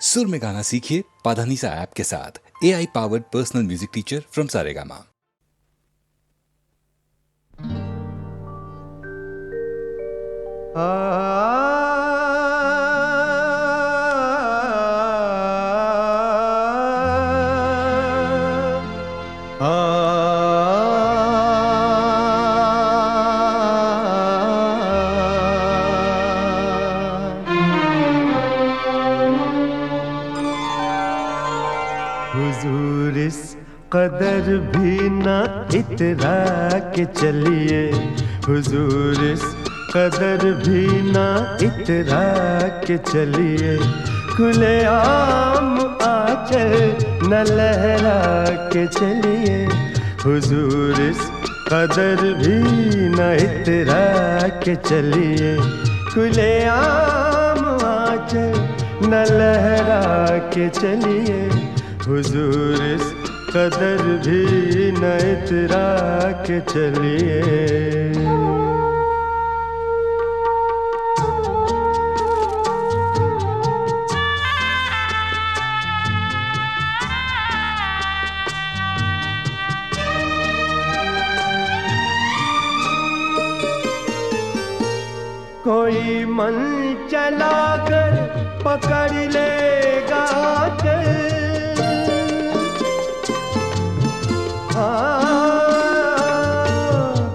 सुर में गाना सीखिए पाधानीसा ऐप के साथ। AI powered personal music teacher from Saregama. हुजूर इस कदर भी ना इतरा के चलिए, हुजूर इस कदर भी ना इतरा के चलिए, खुले आम आंचल न लहरा के चलिए, हुजूर इस कदर भी न इतरा के चलिए, खुले आम आंचल न लहरा के चलिए, हुजूर इस कदर भी न इतरा के चलिए। कोई मन चला कर पकड़ लेगा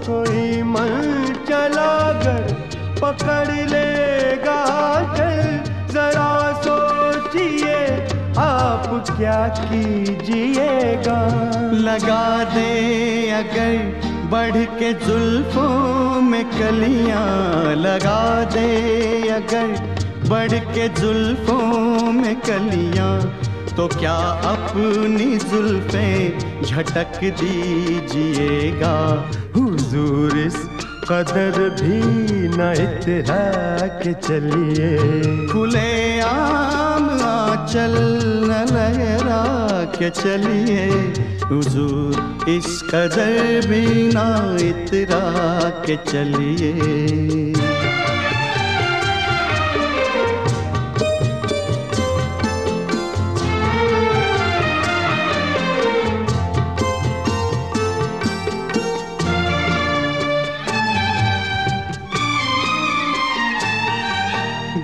कोई मन चला कर पकड़ लेगा चल, जरा सोचिए आप क्या कीजिएगा। लगा दे अगर बढ़ के जुल्फों में कलियां, लगा दे अगर बढ़ के जुल्फों में कलियां, तो क्या अपनी जुल्फें झटक दीजिएगा। हुजूर इस कदर भी न इतरा के चलिए, खुले आम आंचल न लहरा के चलिए, हुजूर इस कदर भी न इतरा के चलिए।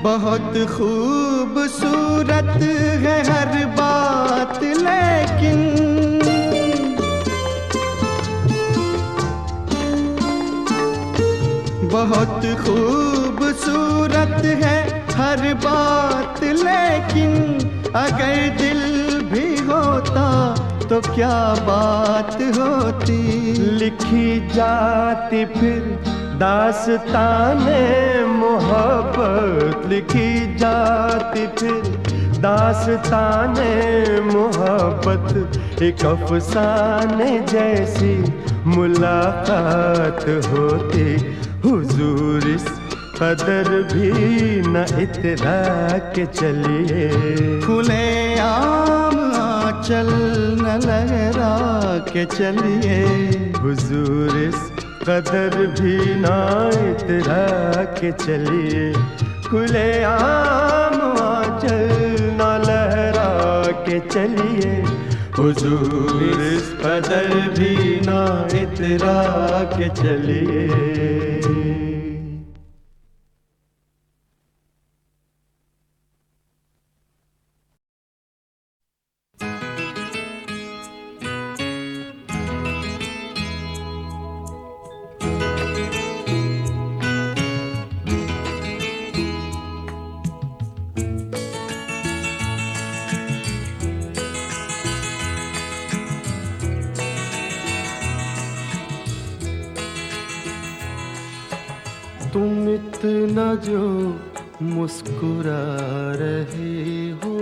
बहुत खूबसूरत है हर बात, लेकिन बहुत खूबसूरत है हर बात, लेकिन अगर दिल भी होता तो क्या बात होती। लिखी जाती फिर दास्ताने मोहब्बत, लिखी जाती फिर दास्ताने मोहब्बत, एक अफसाने जैसी मुलाकात होती। हुजूर इस कदर भी न इतरा के चलिए, खुले आम आंचल न लहरा के चलिए, हुजूर इस कदर भी न इतरा के चलिए, खुले आम आंचल न लहरा के चलिए, हुजूर इस कदर भी न इतरा के चलिए। तुम इतना जो मुस्कुरा रहे हो,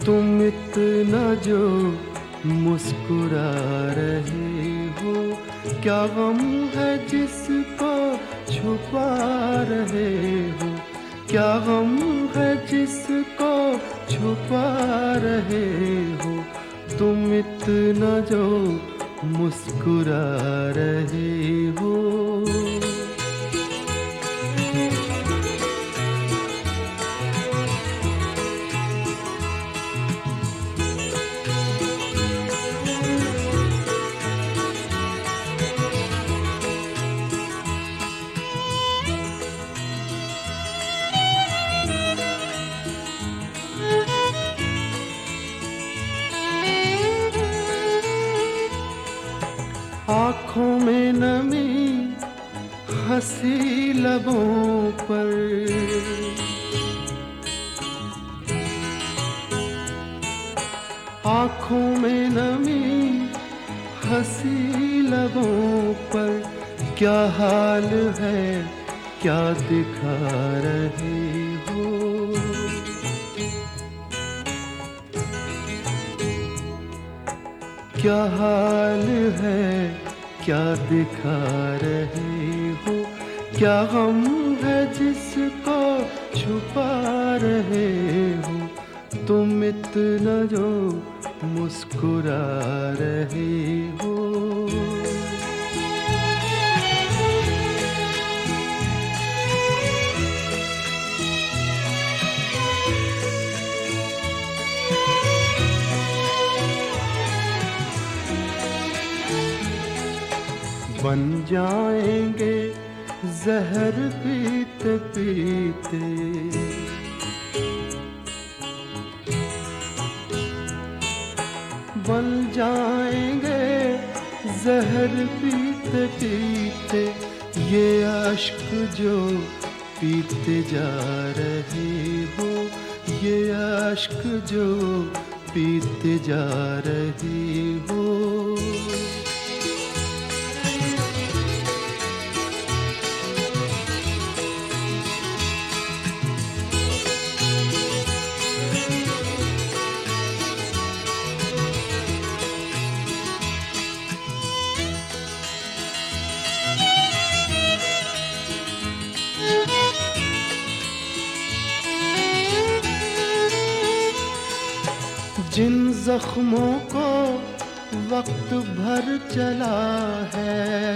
तुम इतना जो मुस्कुरा रहे हो, क्या गम है जिसको छुपा रहे हो, क्या गम है जिसको छुपा रहे हो, तुम इतना जो मुस्कुरा रहे हो। हंसी लबों पर, आँखों में नमी हंसी लबों पर, क्या हाल है क्या दिखा रहे हो, क्या हाल है क्या दिखा रहे हो, क्या गम है जिसको छुपा रहे हो, तुम इतना जो मुस्कुरा रहे हो। बन जाएंगे जहर पीते पीते, बन जाएंगे जहर पीते पीते, ये अश्क जो पीते जा रहे हो, ये अश्क जो पीते जा रहे हो। जिन जख्मों को वक्त भर चला है,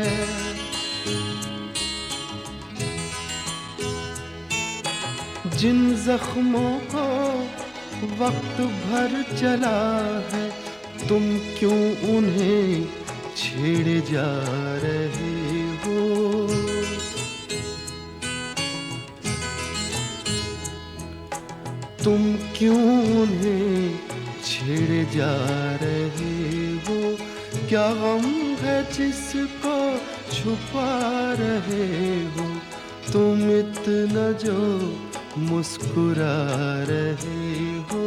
जिन जख्मों को वक्त भर चला है, तुम क्यों उन्हें छेड़े जा रहे हो, तुम क्यों उन्हें छेड़े जा रहे हो, क्या गम है जिसको छुपा रहे हो, तुम इतना जो मुस्कुरा रहे हो।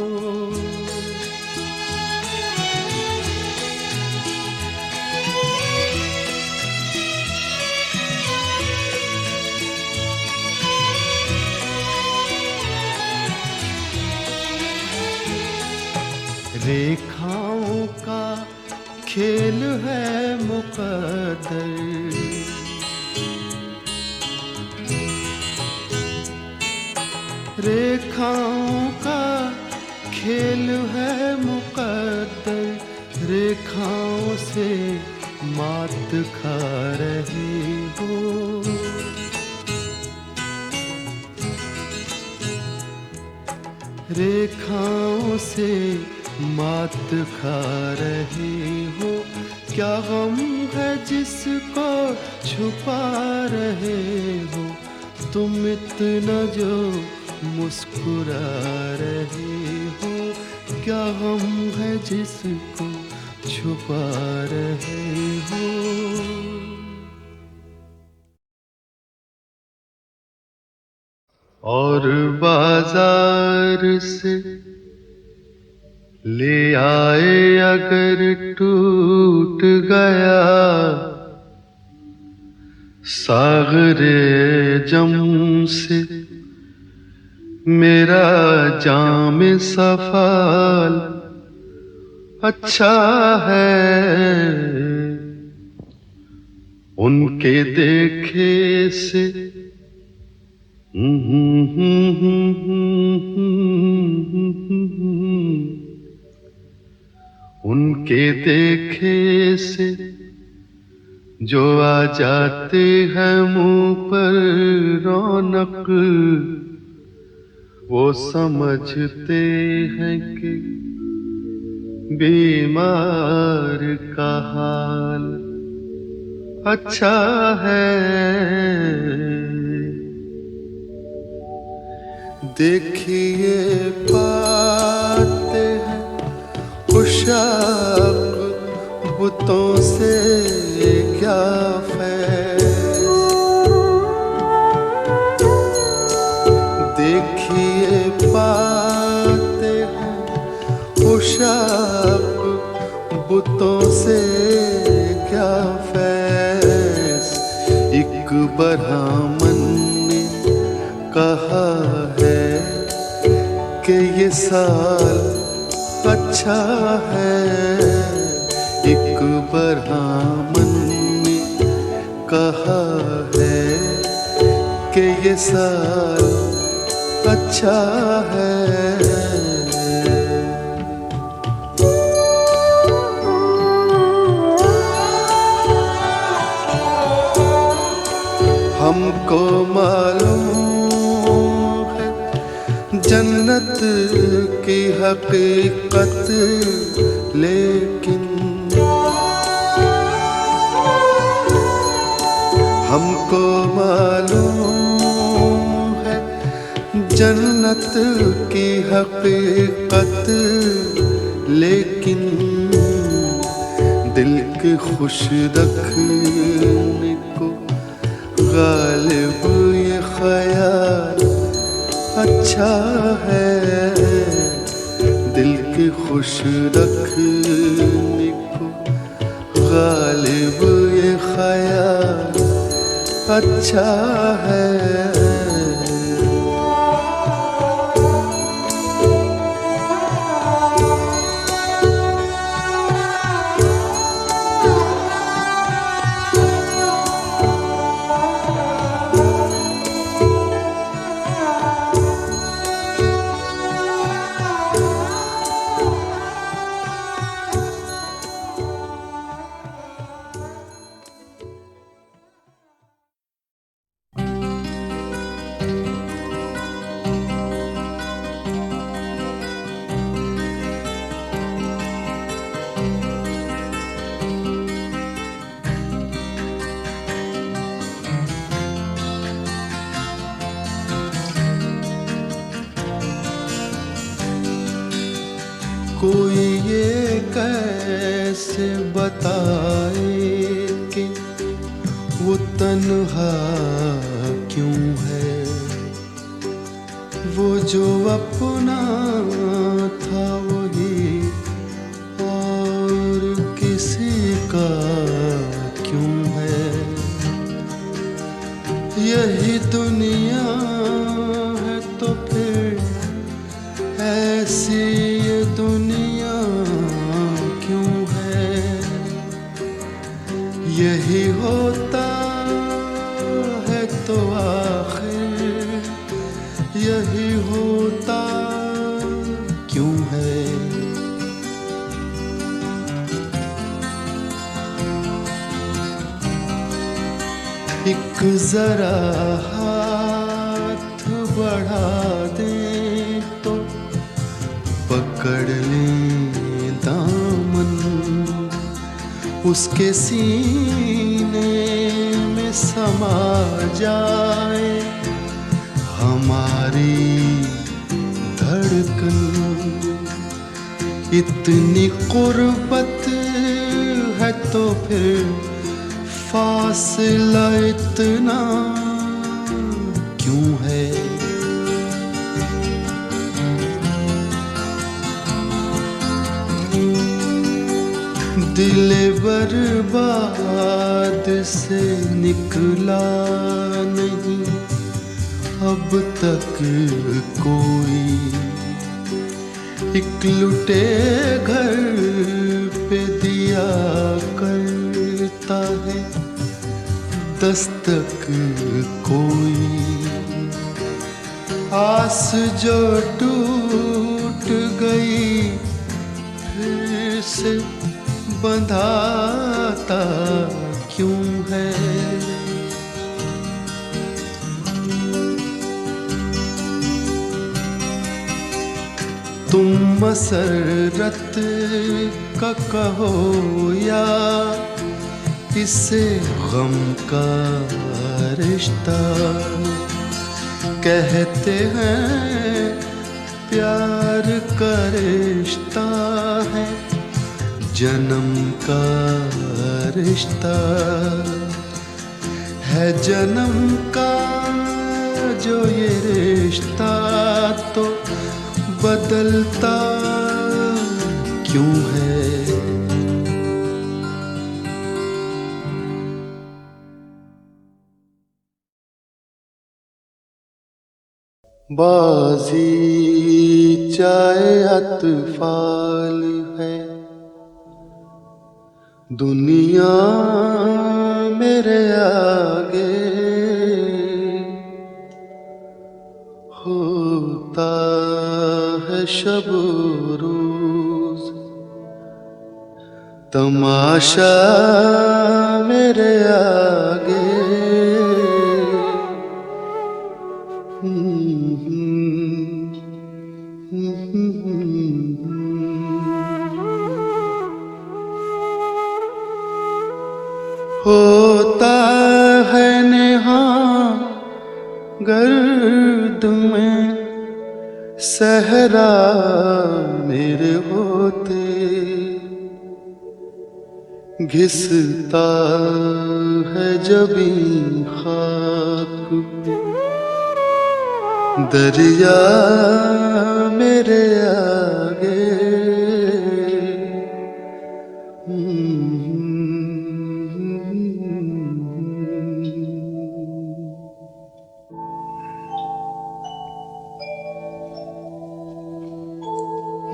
रेखाओं का खेल है मुकद्दर, रेखाओं का खेल है मुकद्दर, रेखाओं से मात खा रहे हो, रेखाओं से मात खा रहे हो, क्या गम है जिसको छुपा रहे हो, तुम इतना जो मुस्कुरा रहे हो, क्या गम है जिसको छुपा रहे हो। और बाजार से ले आए अगर टूट गया सागरे जम से मेरा जाम सफाल अच्छा है, उनके देखे से उनके देखे से जो आ जाते हैं मुंह पर रौनक, वो समझते हैं कि बीमार का हाल अच्छा है। देखिए पाते हैं खुशाक बुतों से क्या फैज़, कहा है कि ये साल अच्छा है, एक बरहामन ने कहा है कि ये साल अच्छा है। हमको मालूम है जन्नत की हकीकत, लेकिन हमको मालूम है जन्नत की हकीकत, लेकिन दिल की खुश रखने को गालिब ये ख्याल अच्छा है। दिल की खुश रखने को गालिब ये ख्याल अच्छा है। कोई ये कैसे बताए कि वो तन्हा क्यों है, वो जो अपना था वही और किसी का क्यों है। यही दुनिया है तो फिर ऐसी ये दुनिया क्यों है। यही होता है तो आखिर यही होता क्यों है। एक जरा हाथ बढ़ा दें तो पकड़ लें दामन, उसके सीने में समा जाए हमारी धड़कन। इतनी कुर्बत है तो फिर फासला इतना क्यों है। दिल बर्बाद से निकला नहीं अब तक कोई, एक लुटे घर पे दिया करता है दस्तक कोई। आस जो टूट गई फिर से बंधाता क्यों है। तुम मसरत का कहो या इसे गम का रिश्ता, कहते हैं प्यार का रिश्ता है जन्म का रिश्ता है। जन्म का जो ये रिश्ता तो बदलता क्यों है। बाजी चाहे अतफाल है, दुनिया मेरे आगे होता है शब रोज, तमाशा मेरे आगे होता है नेहा गर्द में सहरा मेरे होते, घिसता है जबी खाक दरिया मेरे आगे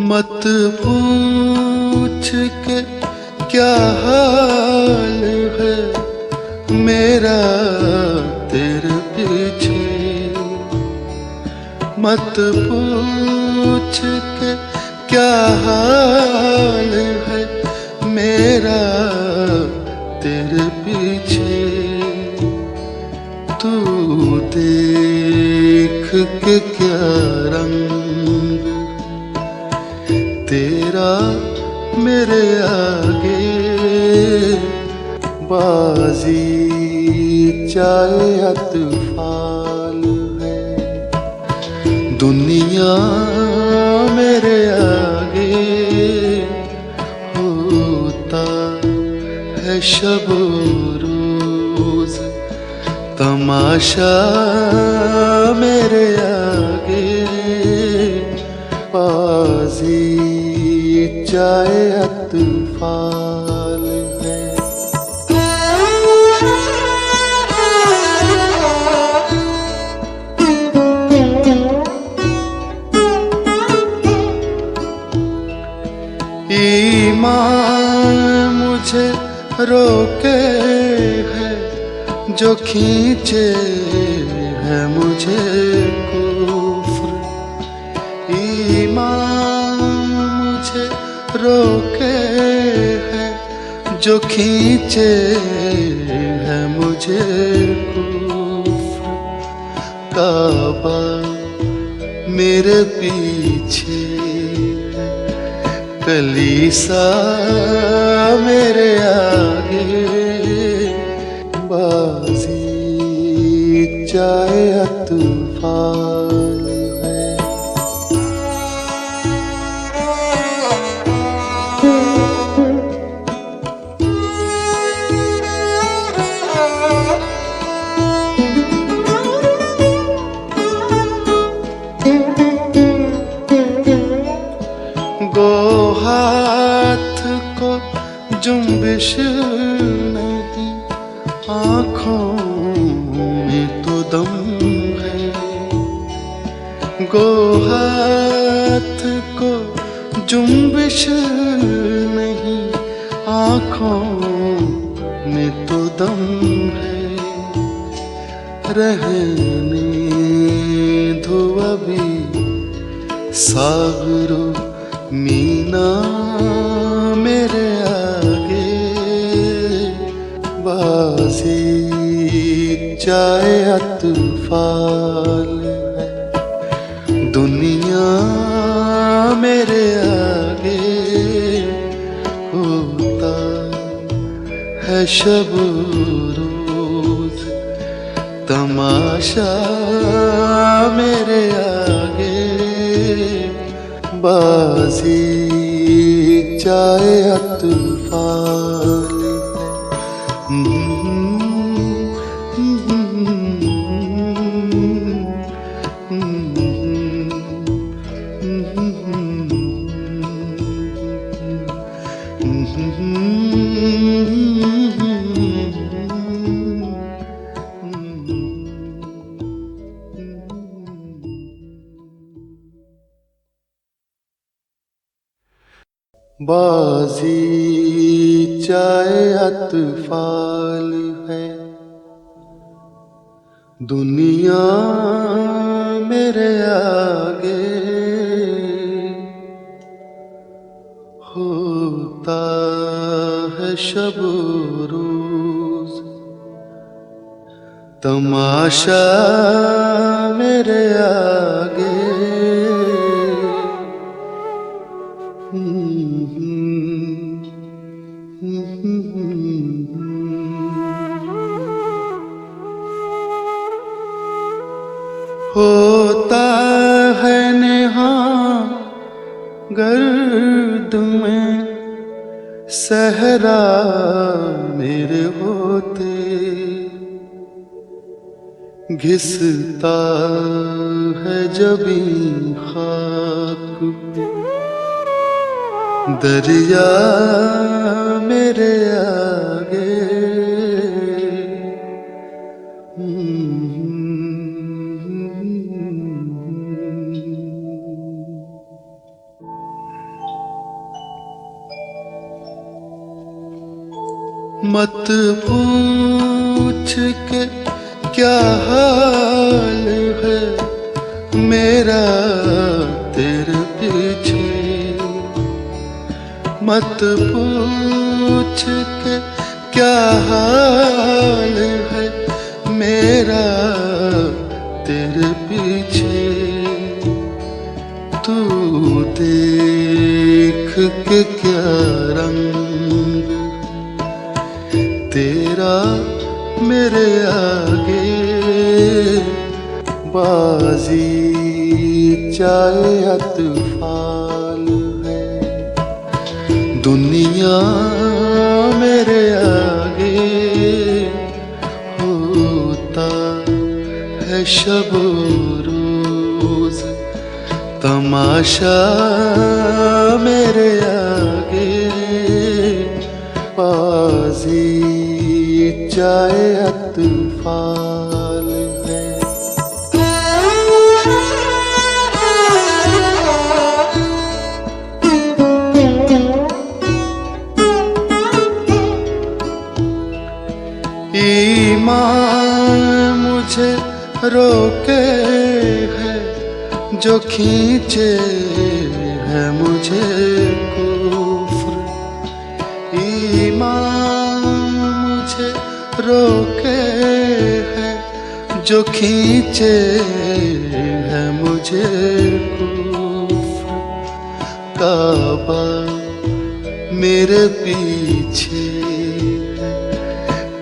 मत पूछ के क्या हाल है मेरा तेरे पीछे, मत पूछ के क्या हाल है मेरा तेरे पीछे, तू देख के क्या रंग तेरा मेरे आगे, बाजी चाहे अतफाल है, दुनिया मेरे आगे होता है शब रोज, तमाशा मेरे आगे, बाजी चाहे अतफाल है। ईमान मुझे रोके है जो खींचे है मुझे कुफ्र, ईमान मुझे रोके है जो खींचे है मुझे कुफ्र, काबा मेरे पीछे कलीसा मेरे आगे, बाजी चाहे अतफाल है। गो हाथ को जुम्बिश नहीं, आँखों में तो दम है, गो हाथ को जुम्बिश नहीं, आँखों में तो दम है, रहने दो अभी सागरो मीना मेरे आगे, बाजी चाहे अतफाल है, दुनिया मेरे आगे होता है शब रोज, तमाशा मेरे आगे, बाजी चाहे अतफाल है। बाजी चाहे अतफाल है, दुनिया मेरे आगे होता है शब रोज, तमाशा मेरे आगे होता है नेहा गर्द में सहरा मेरे होते, घिसता है जबी खाक दरिया मेरे आगे मत पूछ के क्या हाल है मेरा तेरे पीछे, मत पूछ के क्या हाल है मेरा तेरे पीछे, तू देख के क्या रंग तेरा मेरे आगे, बाजी चाहे अतफाल है, दुनिया मेरे आगे होता है शब रोज, तमाशा मेरे आगे, बाजी चाहे अतफाल है। ईमान मुझे रोके है जो खींचे है मुझे कुफ्र, ईमान मुझे रोके है जो खींचे है मुझे कुफ्र, काबा मेरे पीछे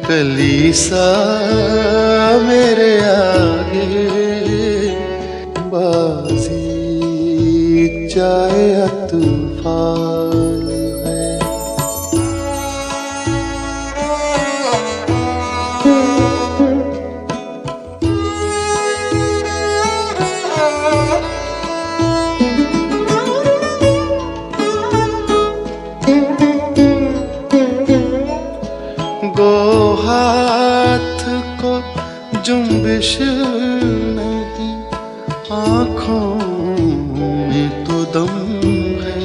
कलीसा मेरे आगे, बाजी चाहे अतफाल है। गो हाथ को जुम्बिश नहीं, आँखों में तो दम है,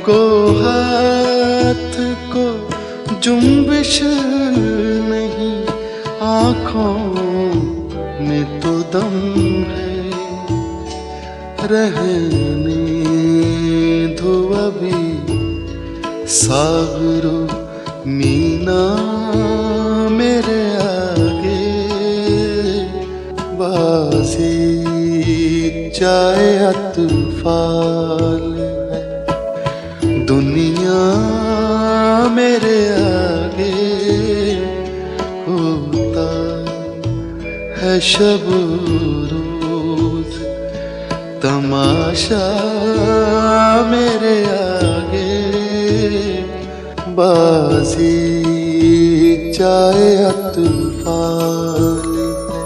गो हाथ को जुम्बिश नहीं, आँखों में तो दम है, रहने दो अभी सागरो मीना मेरे आगे, बाजी चाहे अतफाल है, दुनिया मेरे आगे होता है शब रोज, तमाशा मेरे आगे, बाजी चाहे अतफाल है।